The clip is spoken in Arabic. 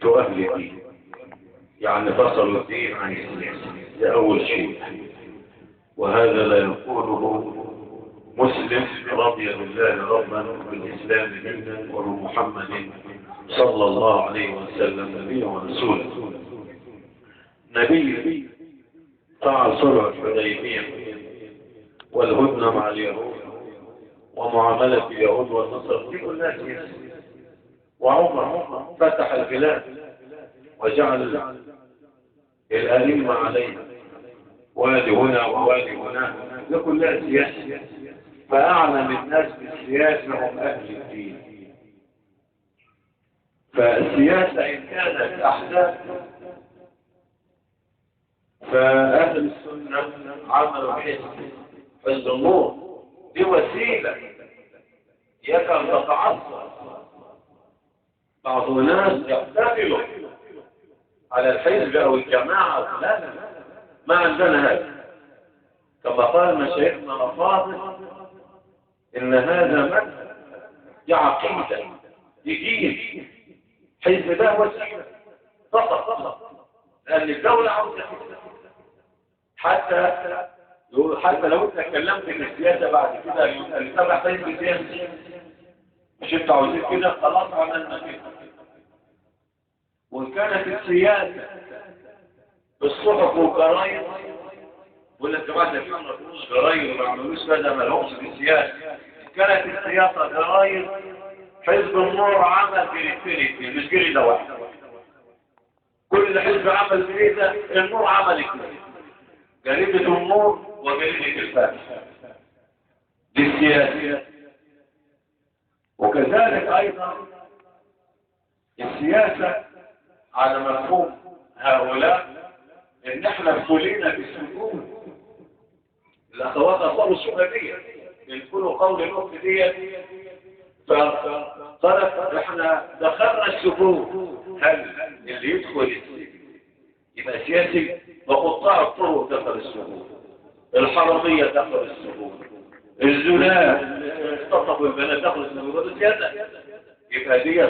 أهل الدين، يعني فصلوا الدين عن السياسة، ده أول شيء. وهذا لا يقوله مسلم رضي بالله ربا بالإسلام دينا وبمحمد صلى الله عليه وسلم نبيا ورسولا. نبي فعل صلح الحديبية والهدنة مع اليهود ومعاملة اليهود والنصارى دي كلها سياسة. وعمر فتح البلاد وجعل الأئمة عليها، وادي هنا ووادي هنا، ده كلها سياسة. فأعلم الناس بالسياسة هم أهل الدين. فالسياسة إن كانت أحداث فأهل السنة عملوا حزب النور، دي وسيلة يكن تتعصب بعض الناس يحتفلوا على الحزب أو الجماعة. لا، ما عندنا هذا. كما قال مشايخنا الأفاضل إن هذا مذهب، دي عقيدة، دي دين. حزب ده وسيلة فقط، لأن الدولة عاوزة حتى لو انت اتكلمت في السياسة بعد كده اللي تبع حزب سياسي، مش انت عاوزين كده، خلاص عملنا كده. وإن كانت السياسة بالصحف والجرايد، ولا الجماعة اللي ما عملوش جرايد وما عملوش كذا ما لهمش في السياسة. إن كانت السياسة جرايد، حزب النور عمل جريدة، مش جريدة واحدة. كل اللي حزب عمل جريدة، النور عمل جريدة النور وجريدة الفاتح. دي السياسة. وكذلك أيضا السياسة على مفهوم هؤلاء ان احنا ابتلينا بالسجون. الاخوات اصابوا الشهادية يقولوا قول الأخت ديت، فقالت احنا دخلنا السجون. هل اللي يدخل يبقى سياسي؟ وقطاع الطرق دخل السجون، الحرامية دخل السجون، الزنا اختطفوا البنات دخل السجون، ده سياسة. يبقى دي